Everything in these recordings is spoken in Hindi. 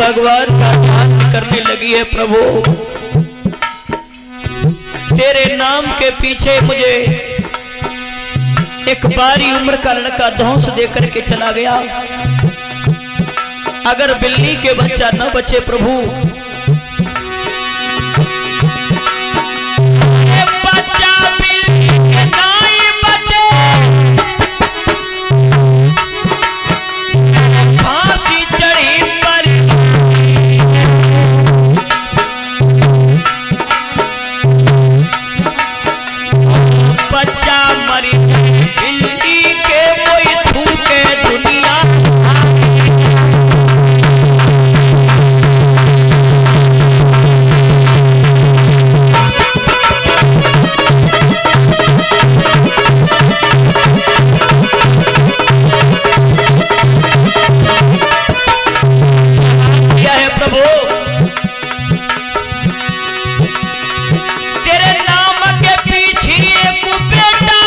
भगवान का ध्यान करने लगी है। प्रभु तेरे नाम के पीछे मुझे एक बारी उम्र का लड़का धौंस देकर के चला गया। अगर बिल्ली के बच्चा न बचे प्रभु, बच्चा बिल्ली के नहीं बचे, फांसी चढ़ी पर बच्चा मरी बिल्ली के कोई थूके दुनिया। क्या है प्रभु, तेरे नाम के पीछे एक बेटा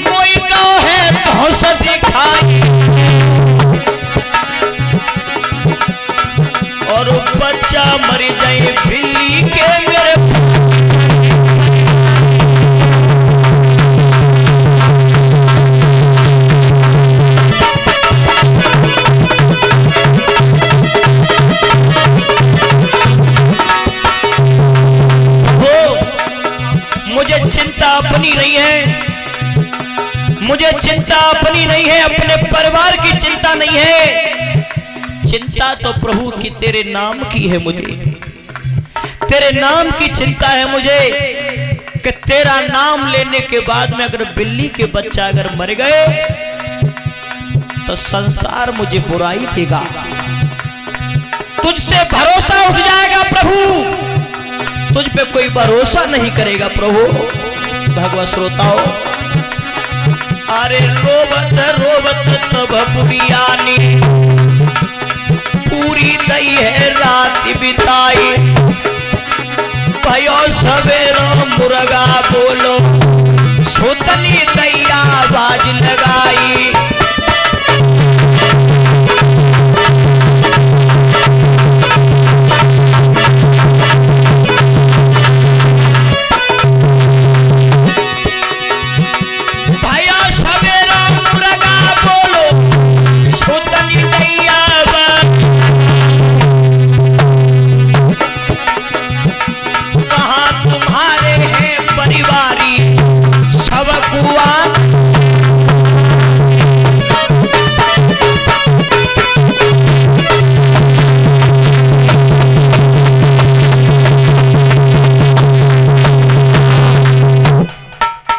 कोई गाँव है धौंस दिखाई, और बच्चा मर जाए बिल्ली के मेरे। मुझे चिंता अपनी नहीं है, मुझे चिंता अपनी नहीं है, अपने परिवार की चिंता नहीं है। चिंता तो प्रभु की तेरे नाम की है। मुझे तेरे नाम की चिंता है मुझे कि तेरा नाम लेने के बाद में अगर बिल्ली के बच्चा अगर मर गए तो संसार मुझे बुराई देगा। तुझसे भरोसा उठ जाएगा प्रभु, तुझ पे कोई भरोसा नहीं करेगा प्रभु। भगवत श्रोताओ, अरे रोबत रोबत तब बुढ़िया ने पूरी दई है रात बिताई, भयो सवेरो मुर्गा बोलो सुतनी दैया आवाज लगाई।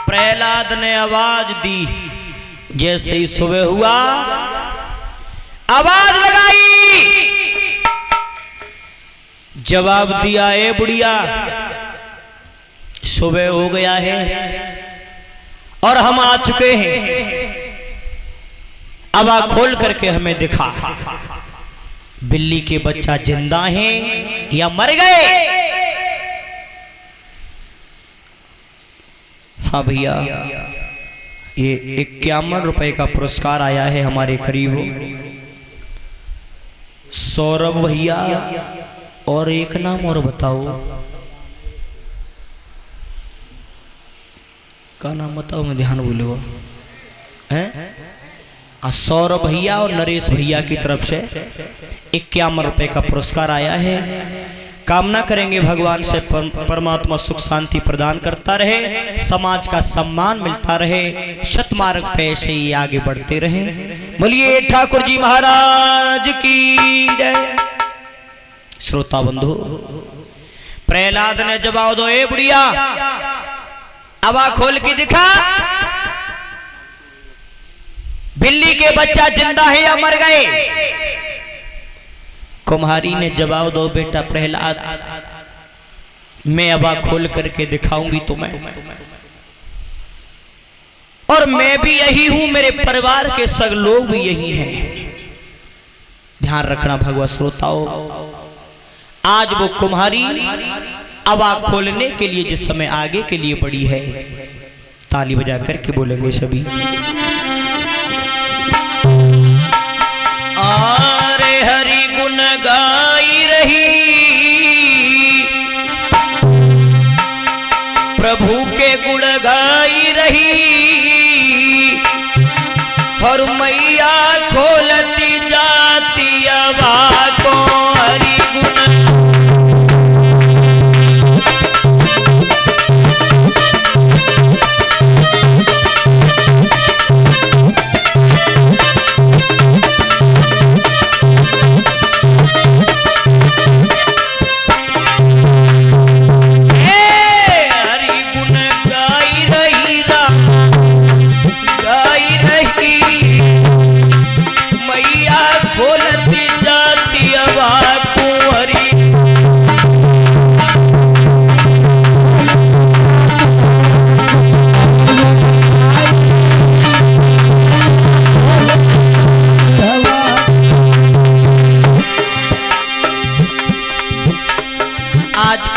प्रहलाद ने आवाज दी, जैसे ही सुबह हुआ आवाज लगाई, जवाब दिया, ए बुढ़िया सुबह हो गया है और हम आ चुके हैं, अब आँख खोल करके हमें दिखा बिल्ली के बच्चा जिंदा है या मर गए। हाँ भैया, ये 51 रुपए का पुरस्कार आया है हमारे करीब सौरभ भैया, और एक नाम और बताओ, का नाम बताओ, मैं ध्यान भूलूंगा हैं। सौरभ भैया और नरेश भैया की तरफ से 51 रुपए का पुरस्कार आया है। कामना करेंगे भगवान से परमात्मा सुख शांति प्रदान करता रहे, समाज का सम्मान मिलता रहे, सतमार्ग पे ऐसे ही आगे बढ़ते रहे। बोलिए ठाकुर जी महाराज की जय। श्रोता बंधु, प्रहलाद ने जवाब दो, ए बुढ़िया अब आँख खोल के दिखा, बिल्ली के बच्चा जिंदा है या मर गए। कुम्हारी ने जवाब दो, बेटा प्रहलाद मैं अब आँख खोल करके दिखाऊंगी तुम्हें, और मैं भी यही हूं, मेरे परिवार के सब लोग भी यही हैं। ध्यान रखना भगवत श्रोताओं, आज वो कुम्हारी अब आँख खोलने के लिए जिस समय आगे के लिए बढ़ी है, ताली बजा करके बोलेंगे सभी। आरे हरि गुण और मैया खोलती जाती अबा को हरि गुण।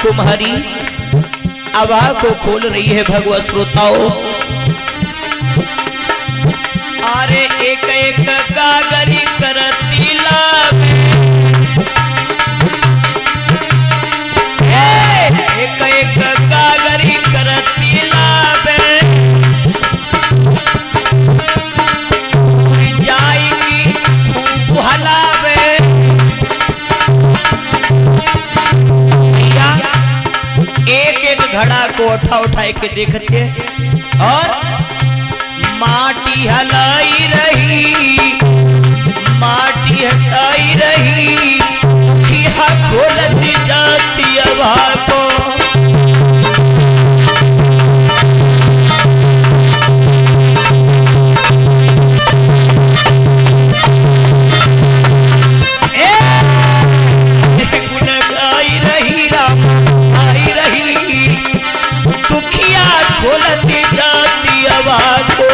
कुम्हारी अबा को खोल रही है भगवत श्रोताओं। अरे एक एक गागरी करती लाभ, एक एक गागरी करती लाभ, जाएगी खूब हलावे। एक एक घड़ा को उठा के देखते और माटी हलाई रही, माटी हटाई रही, मुखिया खोलती जाती अबा को। खोलती जाती अबा को।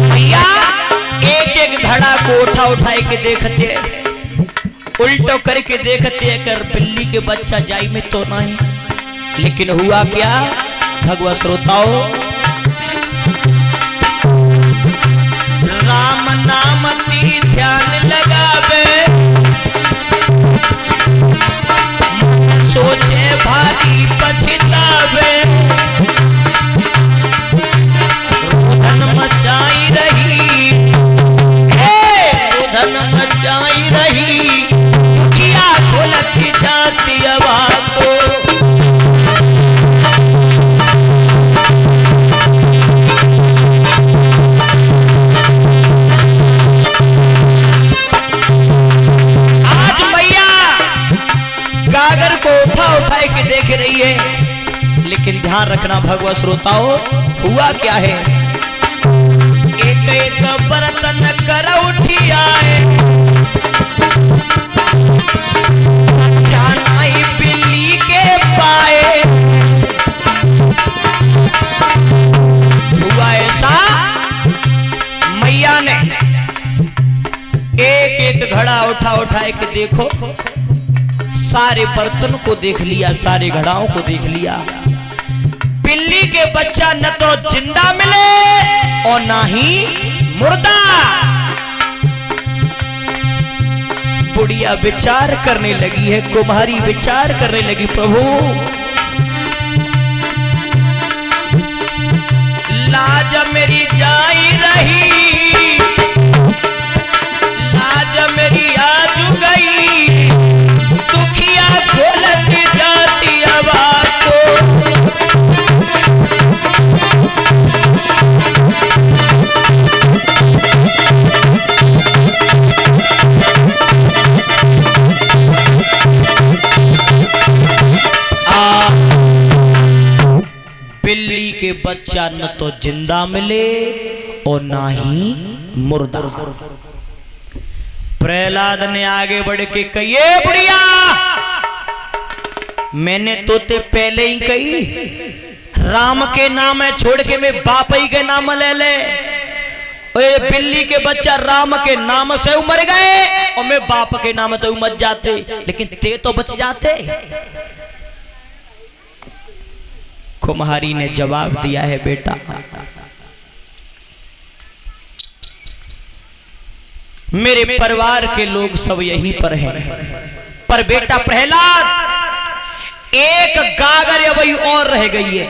भैया एक एक घड़ा को उठा के देखते, उल्टो करके देखते कर बिल्ली के बच्चा जाई में तो नहीं। लेकिन हुआ क्या भगवत श्रोताओं, राम नाम ती ध्यान लगावे, सोचे भारी पछतावे। रोदन मचाई रही, रोदन मचाई रही, दुखिया खोलती जाती अबा को। गागर को उठा के देख रही है। लेकिन ध्यान रखना भगवत श्रोताओं, हुआ क्या है, एक एक बर्तन कर उठी आए, जानाई बिल्ली के पाए। हुआ ऐसा, मैया ने एक एक घड़ा उठा के देखो, सारे बर्तन को देख लिया, सारे घड़ाओं को देख लिया। बिल्ली के बच्चा न तो जिंदा मिले और ना ही मुर्दा। बुढ़िया विचार करने लगी है, कुम्हारी विचार करने लगी, प्रभु लाज मेरी जाई रही, लाज मेरी आजू गई, दुखिया खोलती जाती अबा को। बिल्ली के बच्चा न तो जिंदा मिले और ना ही मुर्दा। प्रहलाद ने आगे बढ़ के कही, बुढ़िया मैंने तो ते पहले ही कही, राम के नाम है छोड़ के मैं बाप ही के नाम ले ले। ओए बिल्ली के बच्चा राम के नाम से उमर गए और मैं बाप के नाम तो मच जाते, लेकिन ते तो बच जाते। कुम्हारी ने जवाब दिया है, बेटा मेरे परिवार के लोग सब यहीं पर हैं, पर बेटा प्रहलाद एक गागर अभी और रह गई है,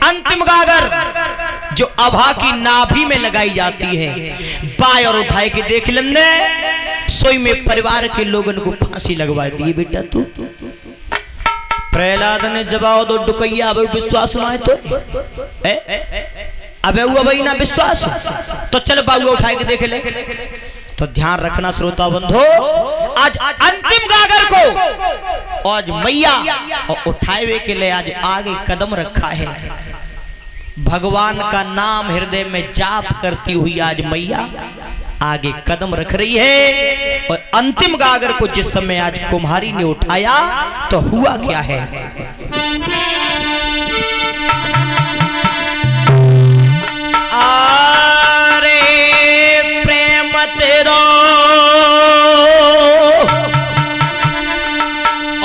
अंतिम गागर जो अभा की नाभि में लगाई जाती है। बाय और उठाए के देख लेंगे सोई में परिवार के लोगों को फांसी लगवा दी। बेटा तू प्रहलाद ने जवाब दो डुकैया अब विश्वास ना है तो अबे वो भाई ना विश्वास तो चल बाबू उठाए के देख ले। तो ध्यान रखना श्रोता बंधो, आज अंतिम गागर को आज मैया और उठाए हुए के लिए आज आगे कदम रखा है। भगवान का नाम हृदय में जाप करती हुई आज मैया आगे कदम रख रही है। और अंतिम गागर को जिस समय आज कुम्हारी ने उठाया तो हुआ क्या है। आरे प्रेम तेरो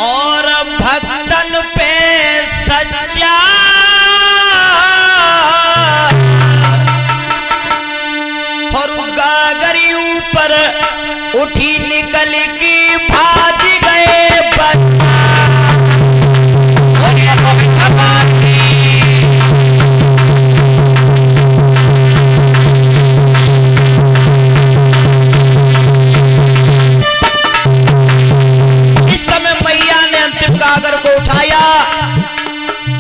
और भक्तन पे सच्चा और गागरी ऊपर उठी निकल की भाज गए बच्चा। इस समय मैया ने अंतिम गागर को उठाया,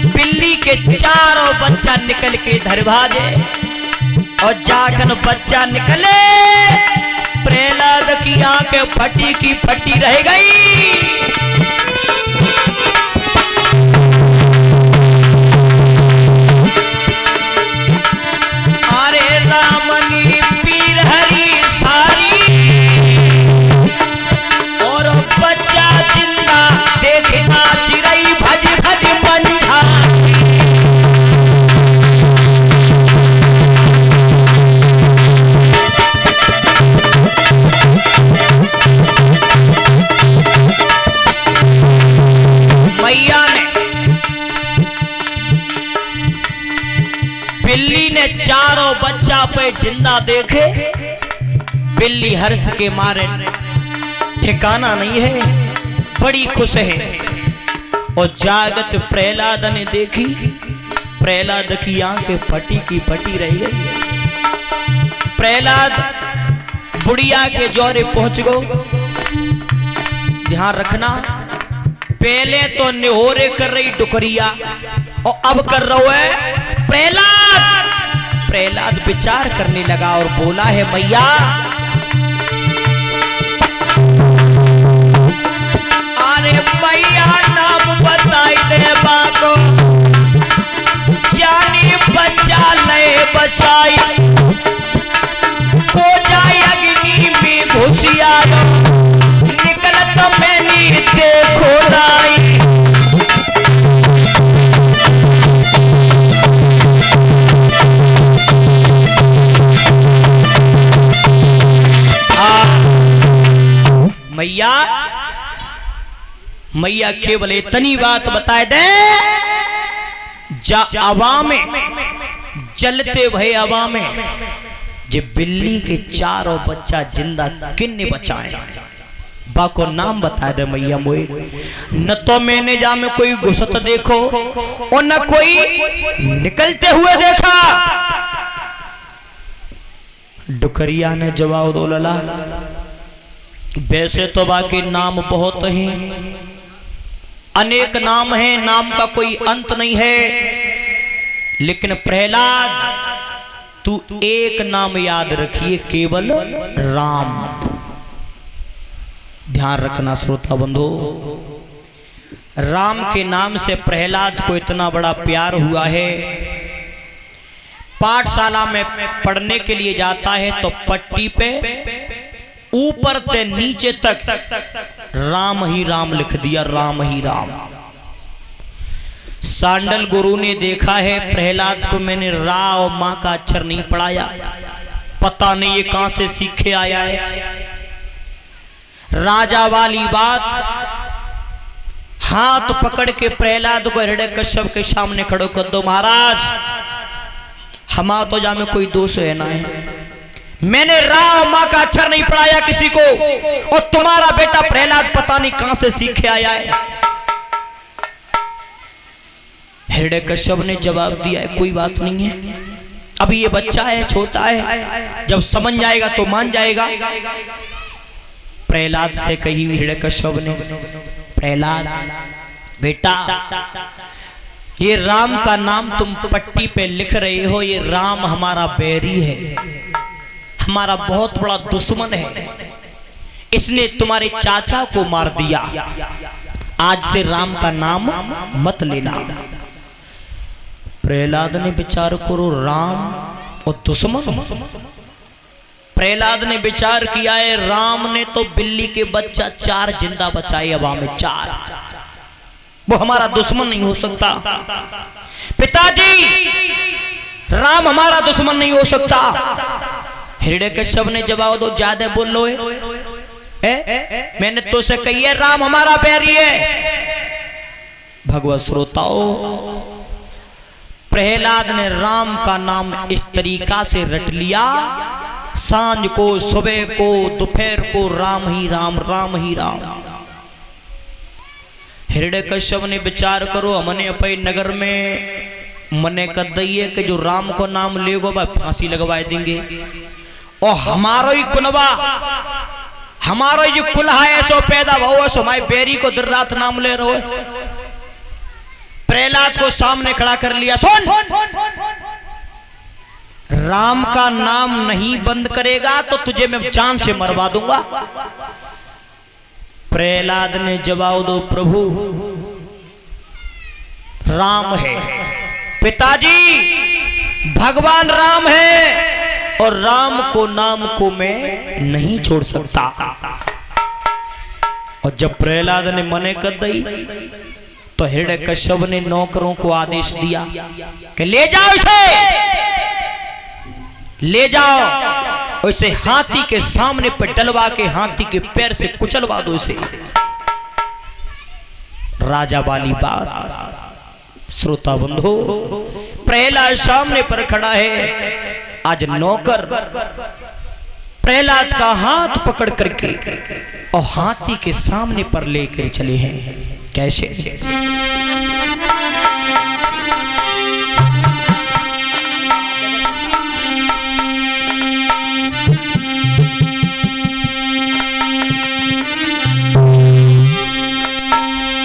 बिल्ली के चारों बच्चा निकल के इधर भाजे और जाकर बच्चा निकले। प्रहलाद की आंखें फटी की फटी रह गई। अरे रामनी पीर हरी सारी और बच्चा जिंदा देखना चिरई भज भज मंझा। मैया ने बिल्ली ने चारों बच्चा पे जिंदा देखे, बिल्ली हर्ष के मारे ठिकाना नहीं है, बड़ी खुश है। और जागत प्रहलाद ने देखी, प्रहलाद की आंखें फटी की फटी रह गई। प्रहलाद बुढ़िया के जोरे पहुंच गो। ध्यान रखना, पहले तो निहोरे कर रही डुकरिया और अब कर रहा है प्रहलाद। प्रहलाद विचार करने लगा और बोला है मैया अरे मैया नाम बताई दे बाको जानी बच्चा ले बचाई को जाए अग्नि में घुसिया निकलत मैंने देखो नाई। मैया मैया केवल इतनी बात बताए दे, जा हवा में जलते भय हवा में जे बिल्ली के चारों बच्चा जिंदा किन्ने बचाए बाको नाम बता दे मैया मोए। न तो मैंने जा में कोई घुसत देखो और न कोई निकलते हुए देखा। डुकरिया ने जवाब दो लला वैसे तो बाकी नाम बहुत हैं, अनेक नाम हैं, नाम का कोई अंत नहीं है, लेकिन प्रहलाद तू एक नाम याद रखिए, केवल राम। ध्यान रखना श्रोता बंधु, राम के नाम से प्रहलाद को इतना बड़ा प्यार हुआ है। पाठशाला में पढ़ने के लिए जाता है तो पट्टी पे ऊपर से नीचे तक राम ही राम लिख दिया, राम ही राम। सांडल गुरु ने देखा है प्रहलाद को मैंने रा और मां का अक्षर नहीं पढ़ाया, पता नहीं ये कहां से सीखे आया है। राजा वाली बात, हाथ पकड़ के प्रहलाद को हिरण्यकश्यप के सामने खड़ो कर दो। महाराज हमारा तो जा में कोई दोष है ना है, मैंने राम माँ का अक्षर नहीं पढ़ाया किसी को, और तुम्हारा बेटा प्रहलाद पता नहीं कहां से सीखे आया है। हिरण्यकश्यप ने जवाब दिया है, कोई बात नहीं है, अभी ये बच्चा है, छोटा है, जब समझ जाएगा तो मान जाएगा। प्रहलाद से कही हिरण्यकश्यप ने, प्रहलाद बेटा, ये राम का नाम तुम पट्टी पे लिख रहे हो, ये राम हमारा बैरी है, हमारा बहुत बड़ा दुश्मन है, इसने तुम्हारे चाचा को मार दिया, आज से राम का नाम मत लेना। प्रहलाद ने विचार करो, राम और दुश्मन। प्रहलाद ने विचार किया है, राम ने तो बिल्ली के बच्चा 4 जिंदा बचाए, हवा में 4, वो हमारा दुश्मन नहीं हो सकता। पिताजी, राम हमारा दुश्मन नहीं हो सकता। हिरण्यकश्यप ने जवाब दो, ज्यादा बोल लो है? मैंने तो से कही है राम हमारा बैरी है। भगवत श्रोताओ, प्रहलाद ने राम का नाम इस तरीका से रट लिया, सांझ को, सुबह को, दोपहर को राम ही राम, राम ही राम। हिरण्यकश्यप ने विचार करो, हमने अपने नगर में मने कर दिए कि जो राम को नाम लेगो भाई फांसी लगवा देंगे, और हमारो ही कुलवा, हमारो ही कुल्हा ऐसो पैदा भाव ऐसो हमारे बेरी को दिन रात नाम ले रहे हो। प्रहलाद को सामने खड़ा कर लिया, सुन, राम का नाम नहीं बंद करेगा तो तुझे मैं जान से मरवा दूंगा। प्रहलाद ने जवाब दो, प्रभु राम है, पिताजी भगवान राम है, और राम को नाम को मैं नहीं छोड़ सकता। और जब प्रहलाद ने मने कर दी तो हिरण्यकश्यप ने नौकरों को आदेश दिया कि ले जाओ इसे, ले जाओ, इसे हाथी के सामने पर डलवा के हाथी के पैर से कुचलवा दो इसे। राजा वाली बात। श्रोता बंधु, प्रहलाद सामने पर खड़ा है, आज नौकर प्रहलाद का हाथ पकड़ करके और हाथी के सामने पर लेकर चले हैं। कैसे?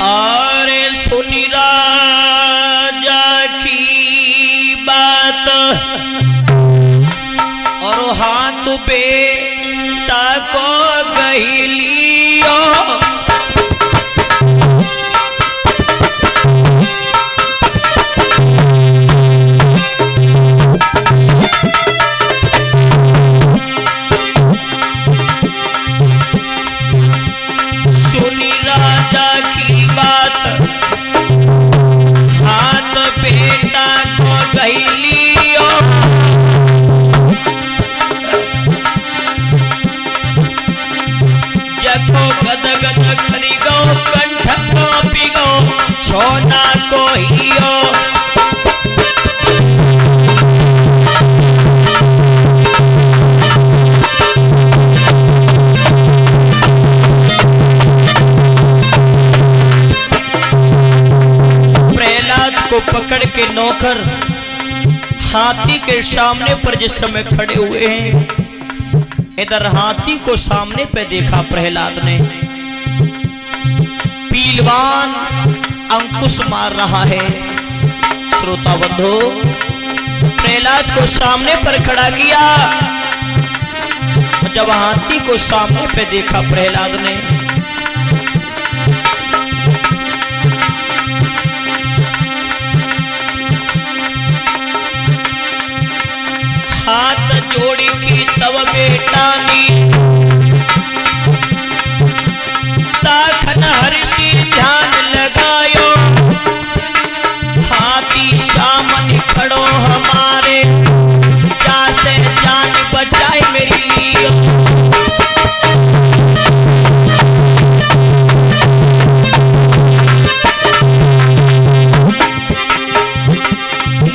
अरे सुनी राजा की बात, और हाथ बेटा को गहिलियो, सुनी राजा की बात, हाथ बेटा को गहिलियो, जको गद गद करी गो, कंठ कांपी गो, छोना को हियो। प्रहलाद को पकड़ के नौकर हाथी के सामने पर जिस समय खड़े हुए हैं, इधर हाथी को सामने पे देखा प्रहलाद ने, पीलवान अंकुश मार रहा है। श्रोता बंधु, प्रहलाद को सामने पर खड़ा किया, जब हाथी को सामने पे देखा प्रहलाद ने, हाथ जोड़ी की तब बेटा नी, ताखन हर्षी ध्यान लगायो, हाथी सामने खड़ो हमारे, जासे जान बचाए मेरी लियो।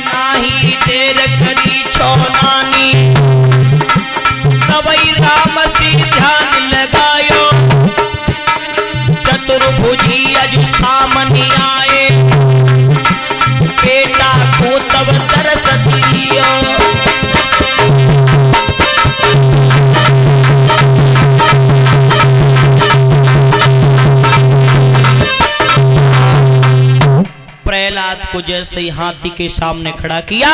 नाही देर करी छो नानी, प्रहलाद को जैसे ही हाथी के सामने खड़ा किया,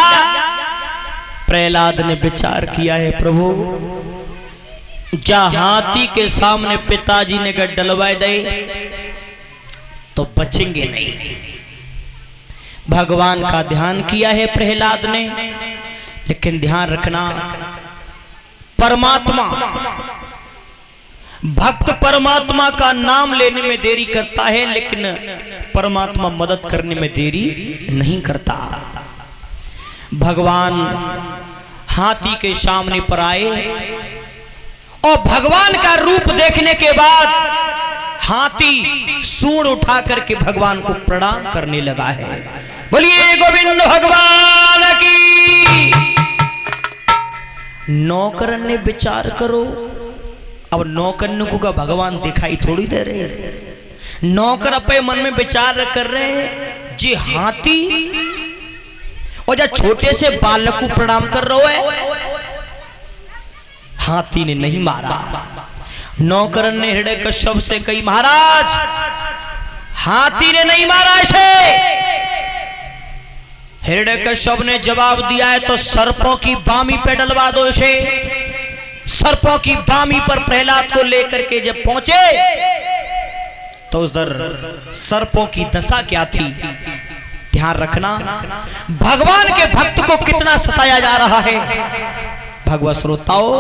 प्रहलाद ने विचार किया है प्रभु जा हाथी के सामने पिताजी ने गड़ डलवा दे तो बचेंगे नहीं। भगवान का ध्यान किया है प्रहलाद ने, लेकिन ध्यान रखना परमात्मा भक्त परमात्मा का नाम लेने में देरी करता है, लेकिन परमात्मा मदद करने में देरी नहीं करता। भगवान हाथी के सामने पर आए और भगवान का रूप देखने के बाद हाथी सूंड उठा करके भगवान को प्रणाम करने लगा है। बोलिए गोविंद भगवान की। नौकरन ने विचार करो, अब नौकरन को का भगवान दिखाई थोड़ी दे रहे। नौकर अपने मन में विचार कर रहे हैं जी हाथी और जब छोटे से बालक को प्रणाम कर रहे है। हाथी ने नहीं मारा। नौकरन ने हिरण्यकश्यप से कही महाराज हाथी ने नहीं मारा इसे। हिरण्यकश्यप ने जवाब दिया है तो सर्पों की बामी पे डलवा दो इसे। सर्पों की बामी पर प्रहलाद को लेकर के जब पहुंचे तो उधर सर्पों की दशा क्या थी। ध्यान रखना भगवान के भक्त को कितना सताया जा रहा है। भगवत श्रोताओं,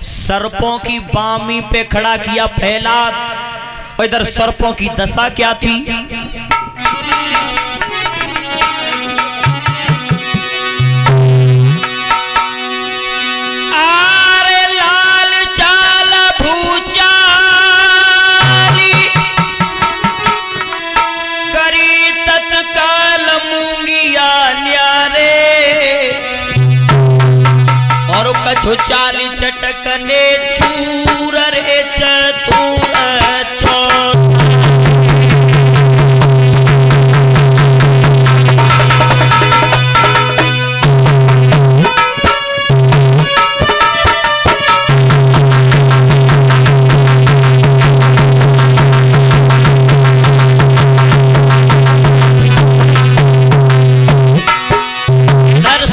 सर्पों की बामी पे खड़ा किया प्रहलाद और इधर सर्पों की दशा क्या थी। चाली चटकने चूर रे चतुर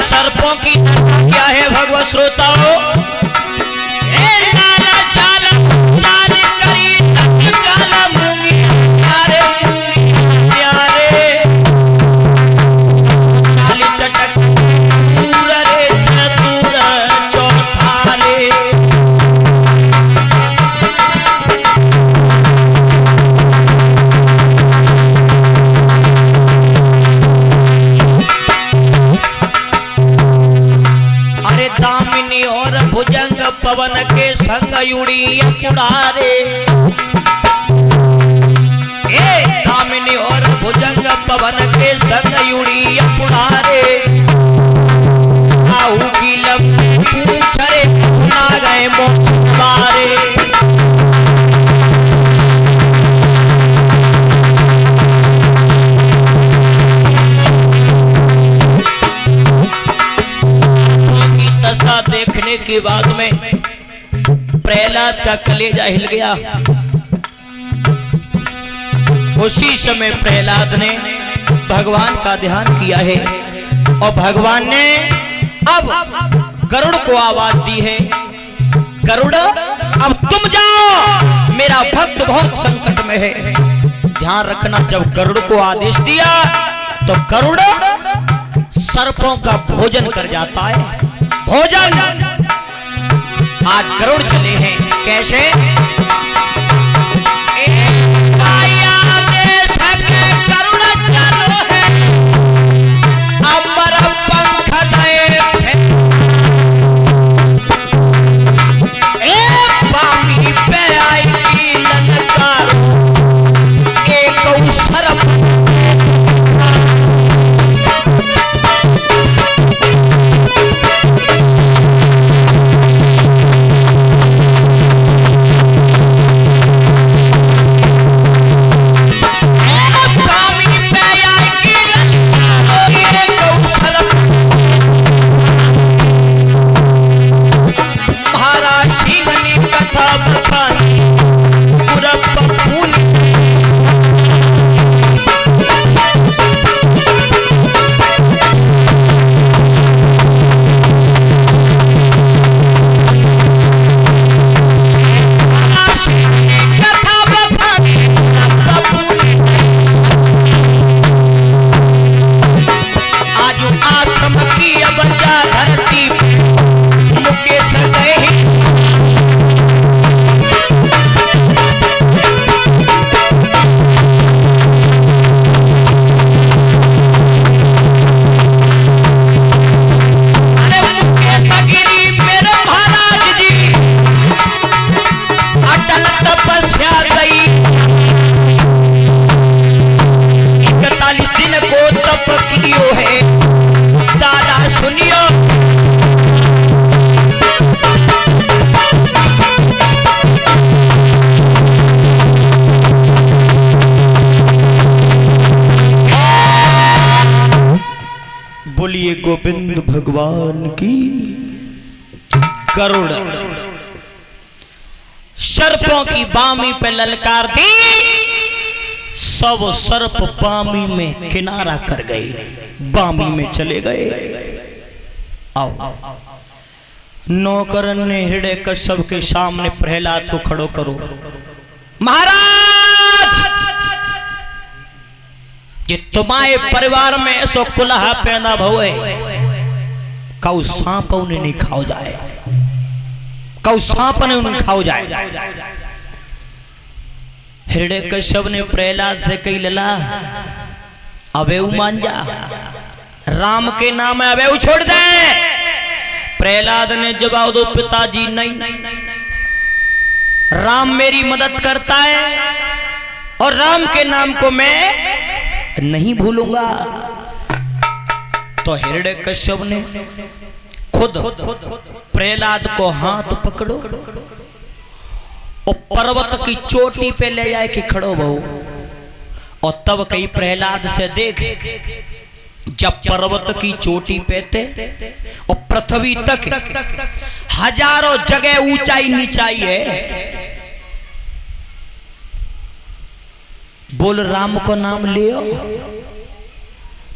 सर्पों की क्या है भगवत श्रोताओं। पवन के संग युड़ी पुड़ारे। दामिनी और भुजंग पवन के संग युड़ी पुड़ारे। आहू की लंबी पूछ रे सुना गए मोक्ष द्वारे। दशा देखने के बाद में प्रहलाद का कलेजा हिल गया। उसी समय प्रहलाद ने भगवान का ध्यान किया है और भगवान ने अब गरुड़ को आवाज दी है। गरुड़ अब तुम जाओ, मेरा भक्त बहुत संकट में है। ध्यान रखना जब गरुड़ को आदेश दिया तो गरुड़ सर्पों का भोजन कर जाता है। भोजन आज गरुड़ चले हैं कैसे। गरुड़ चलो है अंबर पंख दे बामी पे आई की ललकार एक सर्प। बोलिए गोविंद भगवान की। गरुड़ सर्पों की बामी पे ललकार दी, सब सर्प बामी में किनारा कर गए, बामी में चले गए। आओ नौकर ने हृदय कश्यप के सामने प्रहलाद को खड़ो करो। महाराज ये तुम्हारे परिवार में ऐसो कुल्हा पैदा भवे, कऊ सांप उन्हें नहीं खाओ जाए, कऊ सांप ने उन्हें खाओ जाए। हृदय कश्यप ने प्रहलाद से कही लला अबे मान जा, राम के नाम है अबे छोड़ दे। प्रहलाद ने जवाब दो पिताजी नहीं, राम मेरी मदद करता है और राम के नाम को मैं नहीं भूलूंगा। तो हृदय कश्यप ने खुद प्रहलाद को हाथ पकड़ो और पर्वत की चोटी पे ले जाए कि खड़ो बहु, और तब कई प्रहलाद से देख जब पर्वत की चोटी पे थे और पृथ्वी तक हजारों जगह ऊंचाई नीचाई है, बोल राम को नाम लियो।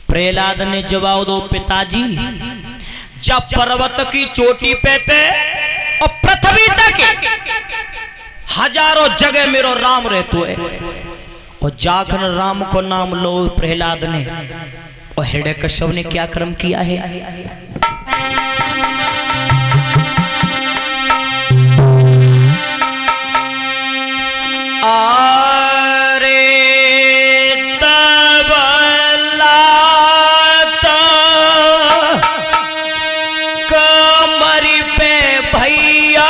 प्रहलाद ने जवाब दो पिताजी जब पर्वत की चोटी पे थे और पृथ्वी तक हजारों जगह मेरो राम रहतो है, और जाखन राम को नाम लो प्रहलाद ने। और हृदय कश्यप ने क्या कर्म किया है, आरे तबला कमरी पे भैया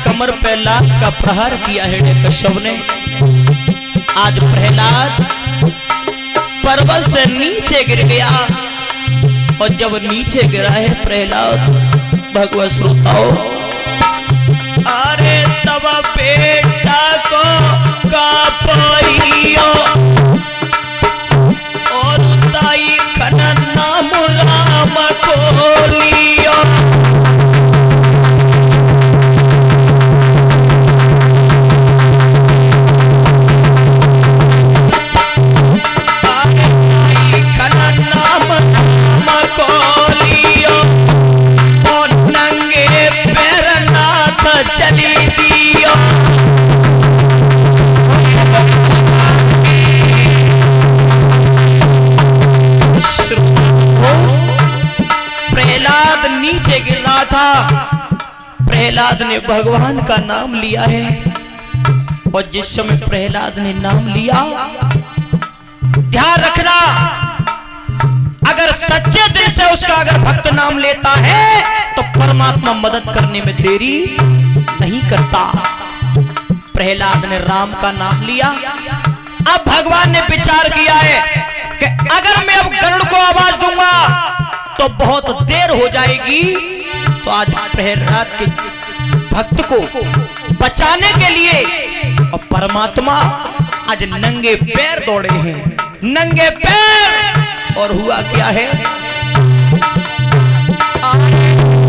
कमर पे लात का प्रहार किया हृदय कश्यप ने। आज प्रहलाद पर्वत से नीचे गिर गया, और जब नीचे गिरा है प्रहलाद भगवत श्रोताओं, अरे तब बेटा को कापाइयो और ताई खनन नाम राम को लियो। चली दियो प्रहलाद नीचे गिर रहा था, प्रहलाद ने भगवान का नाम लिया है, और जिस समय प्रहलाद ने नाम लिया, ध्यान रखना अगर सच्चे दिल से उसका अगर भक्त नाम लेता है तो परमात्मा मदद करने में देरी नहीं करता। प्रहलाद ने राम का नाम लिया। अब भगवान ने विचार किया है कि अगर मैं अब गरुड़ को आवाज दूंगा तो बहुत देर हो जाएगी, तो आज प्रहलाद के भक्त को बचाने के लिए और परमात्मा आज नंगे पैर दौड़े हैं, नंगे पैर। और हुआ क्या है,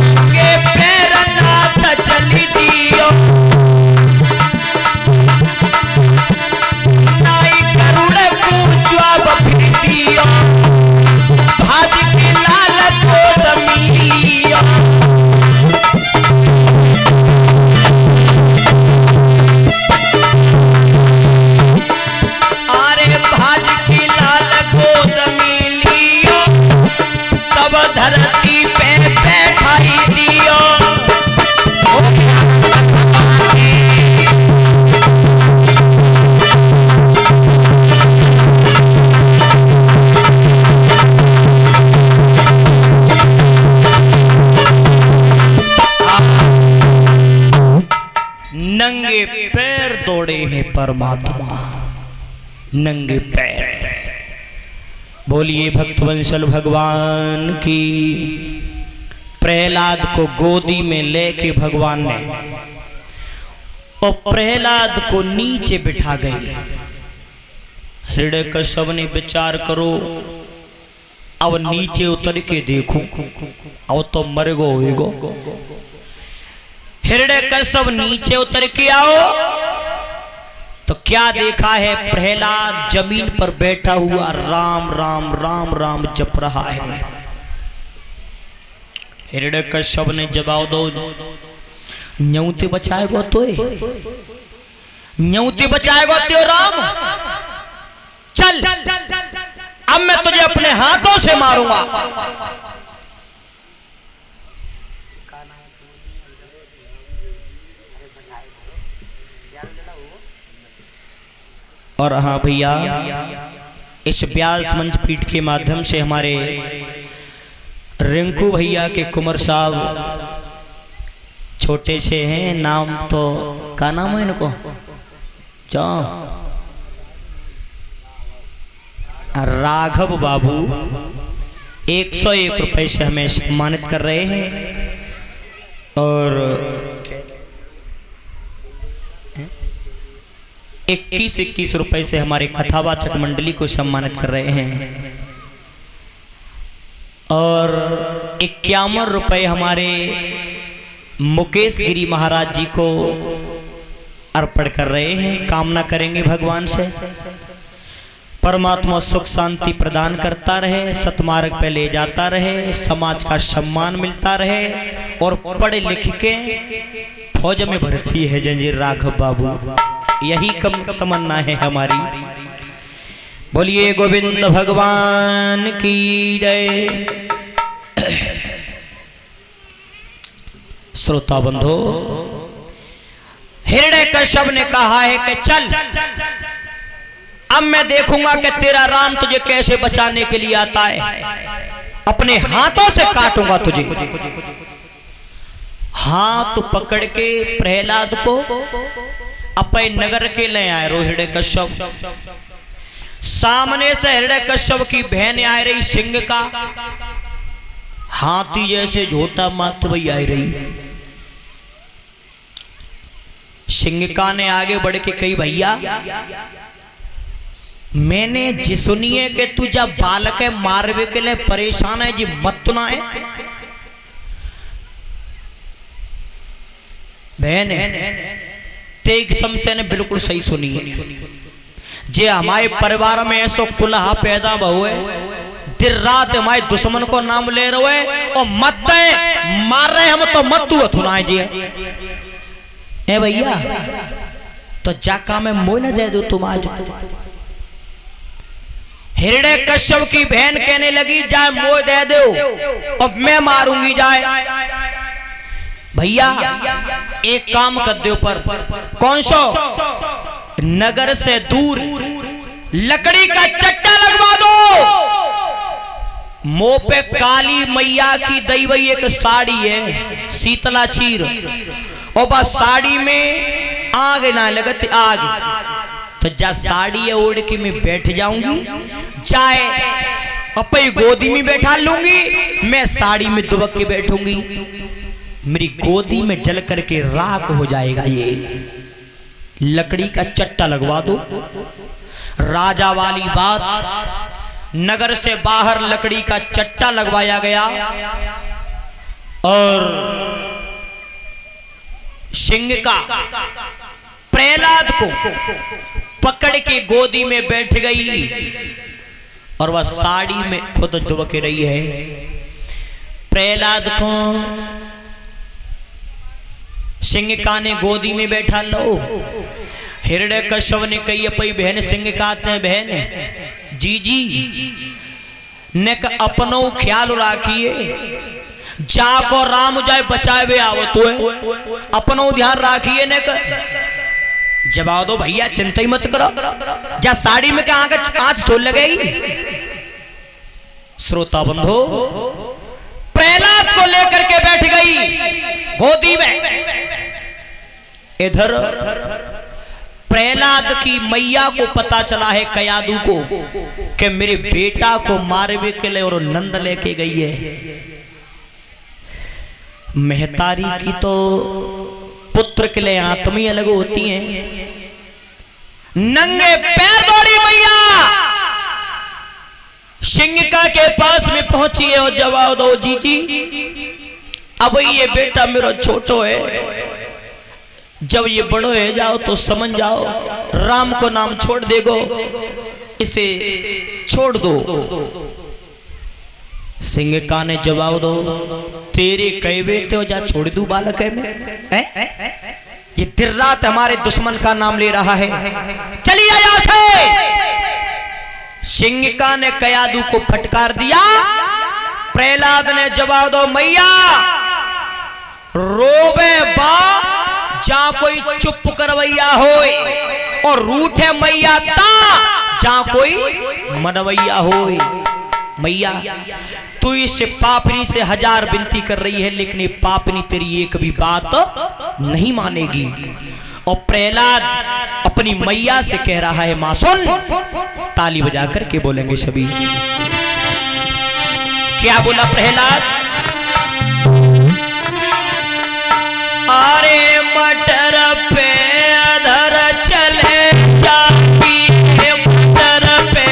नंगे पैर नाथ चली दियो, नाई गरुड़ को जवाब फिर दियो, भाज के लाल को दमीलियो। परमात्मा नंगे पैर। बोलिए भक्तवंशल भगवान की। प्रहलाद को गोदी में लेके भगवान ने और प्रहलाद को नीचे बिठा गई। हिरण्यकश्यप ने विचार करो, अब नीचे उतर के देखूं, अब तो मर गो होएगो। हिरण्यकश्यप नीचे उतर के आओ तो क्या देखा है, प्रहलाद जमीन पर बैठा हुआ राम राम राम राम जप रहा है। हिरण्यकश्यप ने जवाब दो, न्यूते बचाएगो तो न्यूते बचाएगो त्यो राम, चल अब मैं तुझे अपने हाथों से मारूंगा। और हाँ भैया, इस व्यास मंच पीठ के माध्यम से हमारे रिंकू भैया के कुंवर साहब छोटे से हैं, नाम तो क्या नाम है इनको, राघव बाबू 101 रुपए से हमें सम्मानित कर रहे हैं। और 21 रुपए से हमारे कथावाचक मंडली को सम्मानित कर रहे हैं। और 51 रुपए हमारे मुकेश गिरी महाराज जी को अर्पण कर रहे हैं। कामना करेंगे भगवान से परमात्मा सुख शांति प्रदान करता रहे, सतमार्ग पे ले जाता रहे, समाज का सम्मान मिलता रहे और पढ़े लिख के फौज में भर्ती है जंजीर राघव बाबू, यही कम तमन्ना है हमारी। बोलिए गोविंद भगवान की जय। श्रोता बंधो, हिरण्यकश्यप ने कहा है कि चल अब मैं देखूंगा कि तेरा राम तुझे कैसे बचाने के लिए आता है, अपने हाथों से काटूंगा तुझे। हाथ पकड़ के प्रहलाद को अपने नगर के ले आए रो हिरण्यकश्यप। सामने से हिरण्यकश्यप की बहन आ रही, सिंह का हाथी जैसे झोटा मात वही आ रही। सिंहिका ने आगे बढ़ के कही, भैया मैंने जी सुनिए कि तू जब बालक है मारवे के लिए परेशान है जी, मत तो ना है बहन तेग समते ने बिल्कुल सही सुनी है। जे हमारे परिवार में ऐसो कुल्हा पैदा हुए, दिन रात हमारे दुश्मन को नाम ले रहे और मत मार रहे हम तो मत तू थुनाए जी है भैया, तो जाका में मोह न दे दो तुम आज। हिरण्यकश्यप की बहन कहने लगी, जाए मोह दे दो और मैं मारूंगी जाए। भैया एक काम कर दो, पर कौन सो, नगर से दूर लकड़ी का चट्टा लगवा दो, मुंह पे काली मैया की दई हुई एक साड़ी है शीतला चीर, और बस साड़ी में आग ना लगत आग, तो जा साड़ी है ओढ़ के मैं बैठ जाऊंगी, चाहे अपनी गोदी में बैठा लूंगी, मैं साड़ी में दुबक के बैठूंगी, मेरी गोदी में जल करके राख हो जाएगा। ये लकड़ी का चट्टा लगवा दो। राजा वाली बात, नगर से बाहर लकड़ी का चट्टा लगवाया गया और सिंह का प्रहलाद को पकड़ के गोदी में बैठ गई और वह साड़ी में खुद दुबक रही है। प्रहलाद को सिंहिका ने गोदी में बैठा लो। हिरण्यकश्यप ने कही अपनी बहन सिंहिका ते बहन जी जी ने अपनो ख्याल राखिए, जाको राम जाए बचावे आओ तो अपनो ध्यान राखिए ने जवाब दो, भैया चिंता ही मत करो, जा साड़ी में कहा कांच थोड़ लगेगी। श्रोता बंधो, प्रहलाद को लेकर के बैठ गई गोदी में। इधर प्रहलाद की मैया को पता चला है कयादू को कि मेरे बेटा को मारने के लिए और नंद लेके गई है। महतारी की तो पुत्र के लिए आत्मी अलग होती हैं। नंगे पैर दौड़ी मैया सिंगिका के पास में पहुंची है और जवाब दो जीजी, अब ये बेटा मेरा छोटो है, जब ये बड़ो है जाओ तो समझ जाओ, राम को नाम छोड़ देगो, इसे छोड़ दो। सिंगिका ने जवाब दो, तेरे कहे तो जा छोड़ दू बालक है मैं, ये दिन रात हमारे दुश्मन का नाम ले रहा है, चलिए यहां से। सिंगिका ने कयादू को फटकार दिया। प्रहलाद ने जवाब दो, मैया रोबे बा जा कोई चुप करवैया होए, और रूठे मैया ता जा कोई मनवैया होए। मैया तू इस पापनी से 1000 विनती कर रही है, लेकिन ये पापनी तेरी एक भी बात नहीं मानेगी। और प्रहलाद अपनी मैया से कह रहा है, मां सुन। ताली बजा करके बोलेंगे सभी। क्या बोला प्रहलाद? अरे मटर पे अधर चले जाती है, मटर पे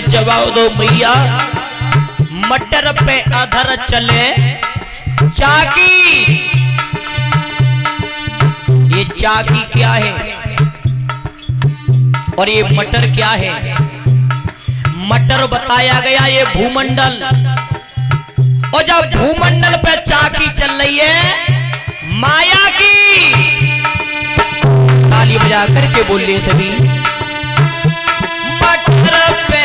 जवाब दो, मैया मटर पे अधर चले चाकी। ये चाकी क्या है और ये मटर क्या है? मटर बताया गया ये भूमंडल, और जब भूमंडल पे चाकी चल रही है माया की। ताली बजा करके बोलिए सभी। मटर पे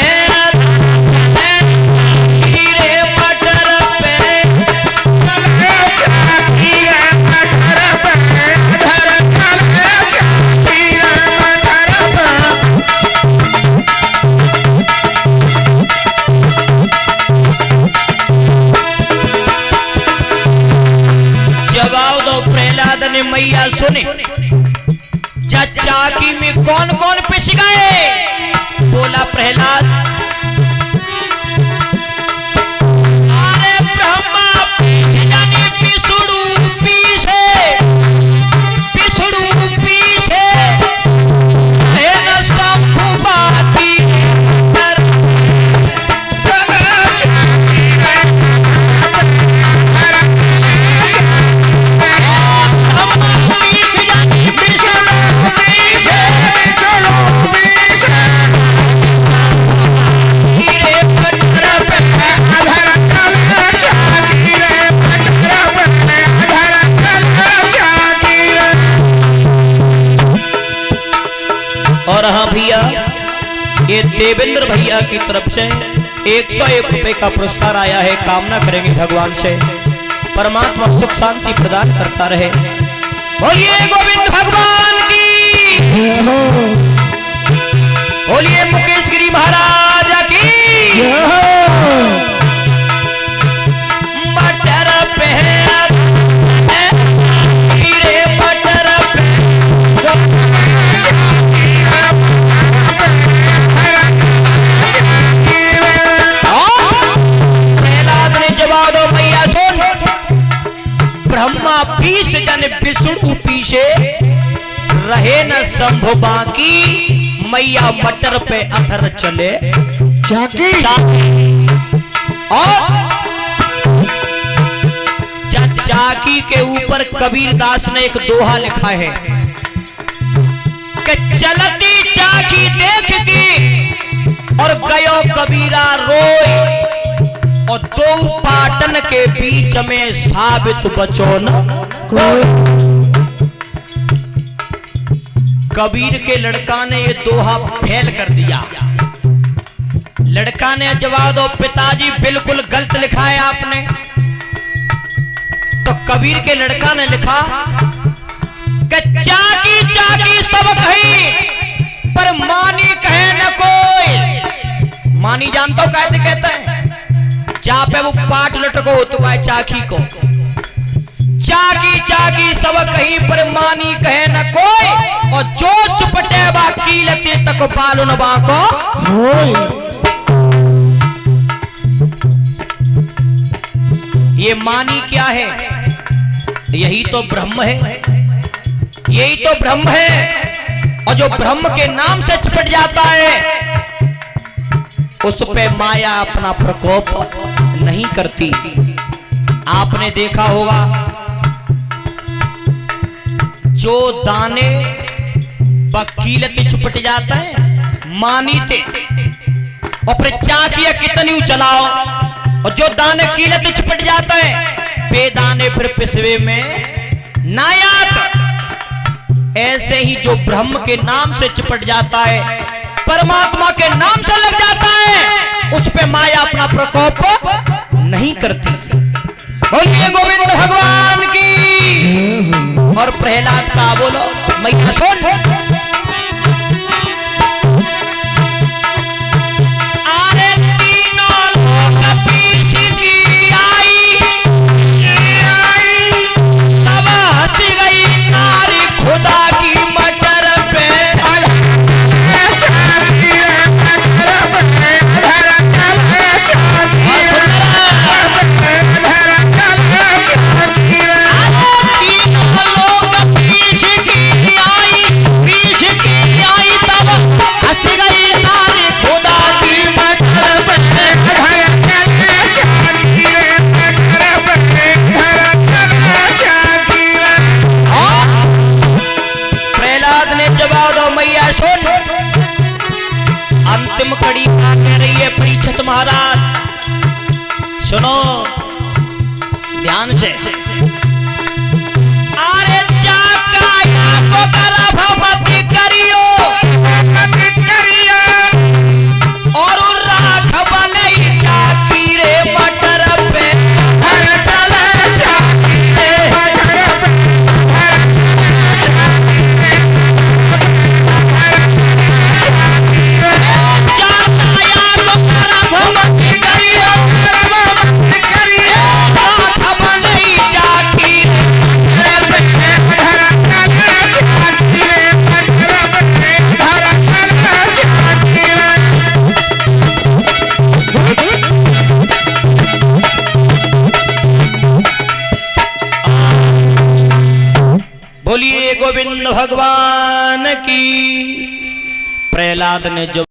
मैया सुने, चाकी में कौन कौन पिस गए? बोला प्रहलाद, अरे ब्रह्मा जाने पिसुड़ू पीछे, पिसुड़ू पीछे है न शंभु बाती भैया। ये देवेंद्र भैया की तरफ से 101 रुपए का पुरस्कार आया है। कामना करेंगे भगवान से परमात्मा सुख शांति प्रदान करता रहे। बोलिए गोविंद भगवान की, बोलिए मुकेश गिरी महाराज की। मटर पे मटर ब्रह्मा 20 जन विष्णु पीछे रहे न शंभु बाकी, मैया मटर पे अधर चले चाकी। और चाकी के ऊपर कबीरदास ने एक दोहा लिखा है कि चलती चाकी देख के और गयो कबीरा रोए, और दो पाटन के बीच में साबित बचो न कोई। कबीर के लड़का ने ये दोहा फेल कर दिया। लड़का ने जवाब दो, पिताजी बिल्कुल गलत लिखा है आपने। तो कबीर के लड़का ने लिखा कि चाकी चाकी सब कही पर मानी कहे न कोई। मानी जानते हो कहते कहते हैं जा पे वो पाट लटको तो भाई चाकी को। चाकी चाकी सब कही पर मानी कहे न कोई, और जो चुपटे बाकी लते तक बालो न बाको होय। ये मानी क्या है? यही तो ब्रह्म है, यही तो ब्रह्म है। और जो ब्रह्म के नाम से चिपट जाता है उस पे माया अपना प्रकोप नहीं करती। आपने देखा होगा जो दाने बकीलते चिपट जाता है मानी ते, और फिर चाकिया कितनी चलाओ और जो दाने कीलते चिपट जाता है बेदाने फिर पिसवे में नायात। ऐसे ही जो ब्रह्म के नाम से चिपट जाता है, परमात्मा के नाम से लग जाता है, उस पे माया अपना प्रकोप नहीं करती। बोलिए गोविंद भगवान की। और प्रहलाद का बोलो मैया सुन। अंतिम कड़ी क्या कह रही है परीक्षित महाराज? सुनो ध्यान से। अरे चाकाया को गर्भवती करियो और राख बनई चाकी रे मटर पे घर चले चाकी रे मटर पे घर चले चाकी रे बोलिए गोविंद भगवान की। प्रहलाद ने जब